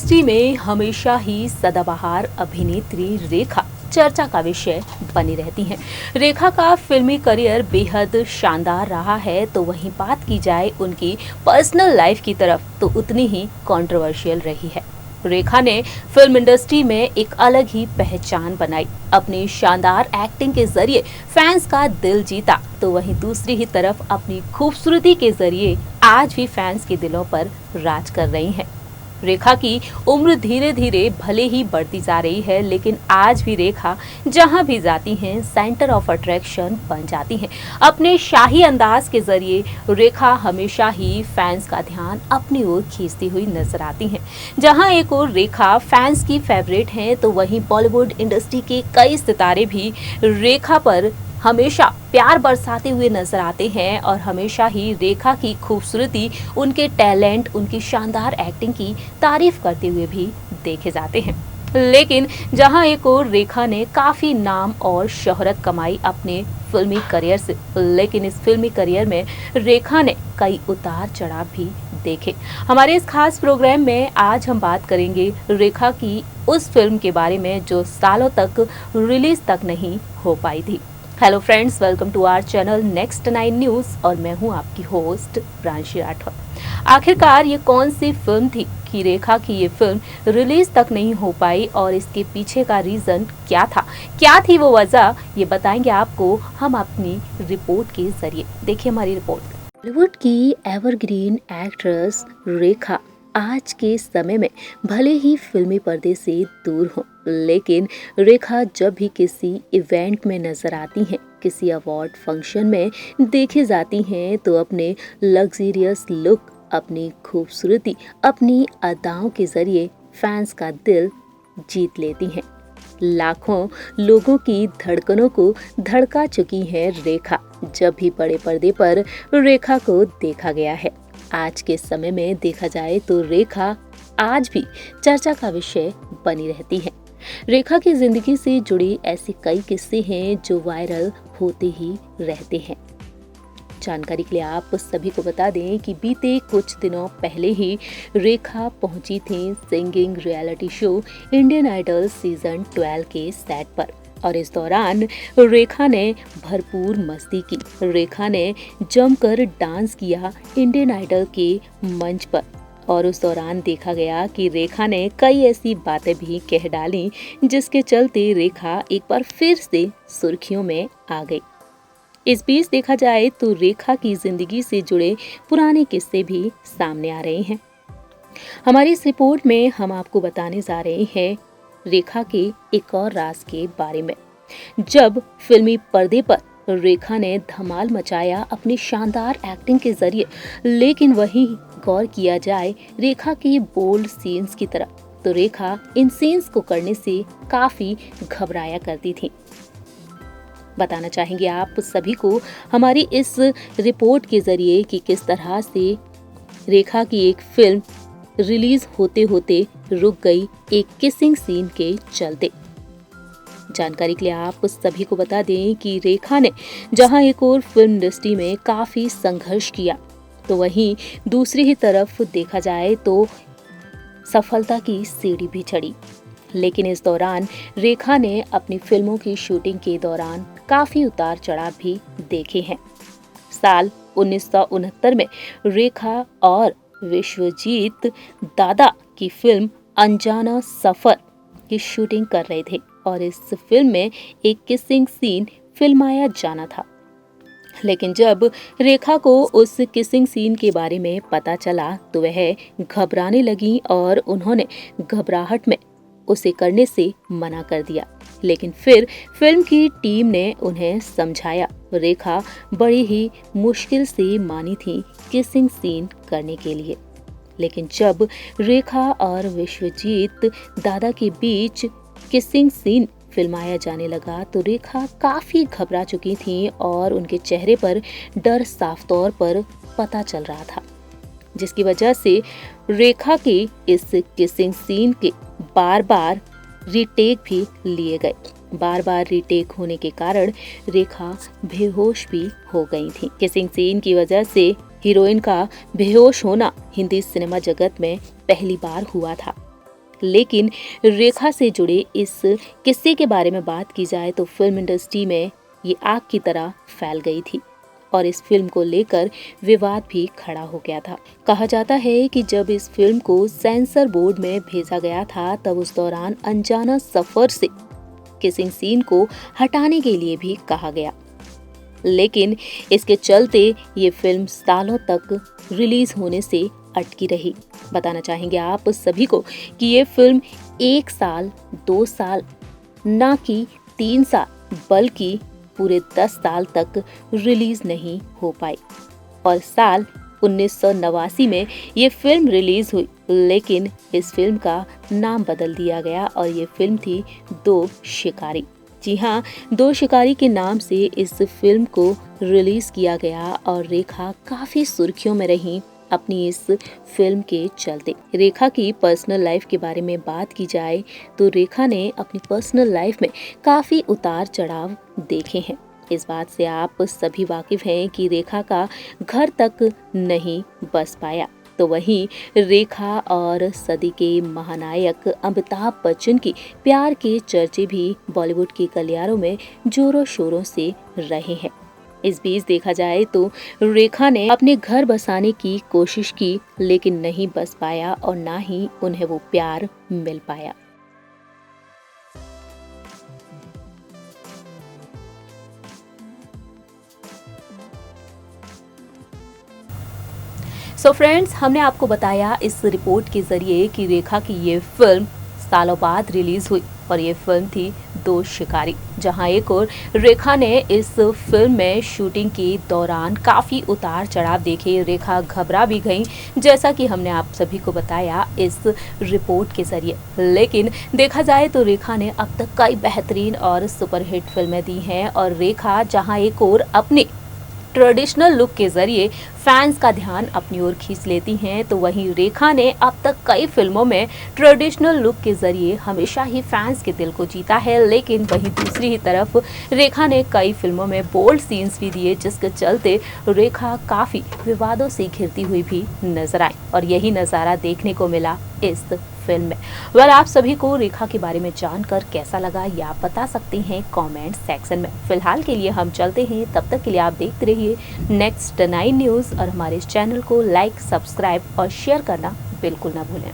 Industry में हमेशा ही सदाबहार अभिनेत्री रेखा चर्चा का विषय बनी रहती हैं। रेखा का फिल्मी करियर बेहद शानदार रहा है, तो वहीं बात की जाए उनकी पर्सनल लाइफ की तरफ तो उतनी ही कंट्रोवर्शियल रही है। रेखा ने फिल्म इंडस्ट्री में एक अलग ही पहचान बनाई, अपनी शानदार एक्टिंग के जरिए फैंस का दिल जीता, तो वहीं दूसरी ही तरफ अपनी खूबसूरती के जरिए आज भी फैंस के दिलों पर राज कर रही हैं। रेखा की उम्र धीरे धीरे भले ही बढ़ती जा रही है, लेकिन आज भी रेखा जहां भी जाती हैं सेंटर ऑफ अट्रैक्शन बन जाती हैं। अपने शाही अंदाज के जरिए रेखा हमेशा ही फैंस का ध्यान अपनी ओर खींचती हुई नजर आती हैं। जहां एक ओर रेखा फैंस की फेवरेट हैं, तो वहीं बॉलीवुड इंडस्ट्री के कई सितारे भी रेखा पर हमेशा प्यार बरसाते हुए नजर आते हैं और हमेशा ही रेखा की खूबसूरती, उनके टैलेंट, उनकी शानदार एक्टिंग की तारीफ करते हुए भी देखे जाते हैं। लेकिन जहां एक और रेखा ने काफी नाम और शोहरत कमाई अपने फिल्मी करियर से, लेकिन इस फिल्मी करियर में रेखा ने कई उतार चढ़ाव भी देखे। हमारे इस खास प्रोग्राम में आज हम बात करेंगे रेखा की उस फिल्म के बारे में जो सालों तक रिलीज तक नहीं हो पाई थी। Hello friends, welcome to our channel next 9 news और मैं हूं आपकी होस्ट प्रांशी राठौर। आखिरकार ये कौन सी फिल्म थी कि रेखा की ये फिल्म रिलीज तक नहीं हो पाई और इसके पीछे का रीजन क्या था, क्या थी वो वजह, ये बताएंगे आपको हम अपनी रिपोर्ट के जरिए। देखिए हमारी रिपोर्ट। बॉलीवुड की एवरग्रीन एक्ट्रेस रेखा आज के समय में भले ही फिल्मी पर्दे से दूर हो, लेकिन रेखा जब भी किसी इवेंट में नजर आती हैं, किसी अवार्ड फंक्शन में देखी जाती हैं, तो अपने लग्जरियस लुक, अपनी खूबसूरती, अपनी अदाओं के जरिए फैंस का दिल जीत लेती हैं। लाखों लोगों की धड़कनों को धड़का चुकी है रेखा। जब भी बड़े पर्दे पर रेखा को देखा गया है, आज के समय में देखा जाए तो रेखा आज भी चर्चा का विषय बनी रहती है। रेखा की जिंदगी से जुड़ी ऐसी कई किस्से हैं जो वायरल होते ही रहते हैं। जानकारी के लिए आप सभी को बता दें कि बीते कुछ दिनों पहले ही रेखा पहुंची थी singing reality show Indian Idol season 12 के सेट पर और इस दौरान रेखा ने भरपूर मस्ती की। रेखा ने जमकर डांस किया इंडियन आइडल के मंच पर और उस दौरान देखा गया कि रेखा ने कई ऐसी बातें भी कह डाली जिसके चलते रेखा एक बार फिर से सुर्खियों में आ गई। इस बीच देखा जाए तो रेखा की जिंदगी से जुड़े पुराने किस्से भी सामने आ रहे हैं। हमारी इस रिपोर्ट में हम आपको बताने जा रहे हैं रेखा के एक और राज के बारे में। जब फिल्मी पर्दे पर रेखा ने धमाल मचाया अपनी शानदार एक्टिंग के जरिए, लेकिन वहीं गौर किया जाए रेखा के बोल्ड सीन्स की तरफ, तो रेखा इन सीन्स को करने से काफी घबराया करती थी। बताना चाहेंगे आप सभी को हमारी इस रिपोर्ट के जरिए कि किस तरह से रेखा की एक फिल्म रिलीज होते होते रुक गई एक किसिंग सीन के चलते। जानकारी के लिए आप सभी को बता दें कि रेखा ने जहां एक और फिल्म इंडस्ट्री में काफी संघर्ष किया, तो वहीं दूसरी ही तरफ देखा जाए तो सफलता की सीढ़ी भी चढ़ी। लेकिन इस दौरान रेखा ने अपनी फिल्मों की शूटिंग के दौरान काफी उतार चढ़ाव भी देखे हैं। साल 1969 में रेखा और विश्वजीत दादा की फिल्म अनजाना सफर की शूटिंग कर रहे थे और इस फिल्म में एक किसिंग सीन फिल्माया जाना था। लेकिन जब रेखा को उस किसिंग सीन के बारे में पता चला तो वह घबराने लगी और उन्होंने घबराहट में उसे करने से मना कर दिया। लेकिन फिर फिल्म की टीम ने उन्हें समझाया। रेखा बड़ी ही मुश्किल से मानी थी किसिंग सीन करने के लिए। लेकिन जब रेखा और विश्वजीत दादा के बीच किसिंग सीन फिल्माया जाने लगा तो रेखा काफी घबरा चुकी थी और उनके चेहरे पर डर साफ तौर पर पता चल रहा था, जिसकी वजह से रेखा के इस किसिंग सीन के बार बार रीटेक भी लिए गए। बार बार रीटेक होने के कारण रेखा बेहोश भी हो गई थी। किसिंग सीन की वजह से हीरोइन का बेहोश होना हिंदी सिनेमा जगत में पहली बार हुआ था। लेकिन रेखा से जुड़े इस किस्से के बारे में बात की जाए तो फिल्म इंडस्ट्री में ये आग की तरह फैल गई थी और इस फिल्म को लेकर विवाद भी खड़ा हो गया था। कहा जाता है कि जब इस फिल्म को सेंसर बोर्ड में भेजा गया था तब उस दौरान अनजाना सफर से किसिंग सीन को हटाने के लिए भी कहा गया, लेकिन इसके चलते ये फिल्म सालों तक रिलीज होने से अटकी रही। बताना चाहेंगे आप सभी को कि ये फिल्म 1 साल 2 साल ना कि 3 साल बल्कि पूरे 10 साल तक रिलीज नहीं हो पाई और साल 1989 में ये फिल्म रिलीज हुई, लेकिन इस फिल्म का नाम बदल दिया गया और ये फिल्म थी दो शिकारी। जी हाँ, दो शिकारी के नाम से इस फिल्म को रिलीज किया गया और रेखा काफी सुर्खियों में रही अपनी इस फिल्म के चलते। रेखा की पर्सनल लाइफ के बारे में बात की जाए तो रेखा ने अपनी पर्सनल लाइफ में काफी उतार चढ़ाव देखे हैं। इस बात से आप सभी वाकिफ हैं कि रेखा का घर तक नहीं बस पाया, तो वहीं रेखा और सदी के महानायक अमिताभ बच्चन की प्यार के चर्चे भी बॉलीवुड के गलियारों में जोरों शोरों से रहे हैं। इस बीच देखा जाए तो रेखा ने अपने घर बसाने की कोशिश की, लेकिन नहीं बस पाया और ना ही उन्हें वो प्यार मिल पाया। सो फ्रेंड्स, हमने आपको बताया इस रिपोर्ट के जरिए कि रेखा की ये फिल्म सालों बाद रिलीज हुई और ये फिल्म थी दो शिकारी, जहां एक और रेखा ने इस फिल्म में शूटिंग के दौरान काफी उतार चढ़ाव देखे। रेखा घबरा भी गईं, जैसा कि हमने आप सभी को बताया इस रिपोर्ट के जरिए। लेकिन देखा जाए तो रेखा ने अब तक कई बेहतरीन और सुपरहिट फिल्में दी हैं और रेखा जहां एक और अपने ट्रेडिशनल लुक के जरिए फैंस का ध्यान अपनी ओर खींच लेती हैं, तो वहीं रेखा ने अब तक कई फिल्मों में ट्रेडिशनल लुक के जरिए हमेशा ही फैंस के दिल को जीता है। लेकिन वहीं दूसरी ही तरफ रेखा ने कई फिल्मों में बोल्ड सीन्स भी दिए, जिसके चलते रेखा काफी विवादों से घिरती हुई भी नजर आई और यही नजारा देखने को मिला इस फिल्म में। वेल, आप सभी को रेखा के बारे में जानकर कैसा लगा ये आप बता सकते हैं कमेंट सेक्शन में। फिलहाल के लिए हम चलते हैं, तब तक के लिए आप देखते रहिए नेक्स्ट 9 न्यूज़ और हमारे इस चैनल को लाइक, सब्सक्राइब और शेयर करना बिल्कुल ना भूलें।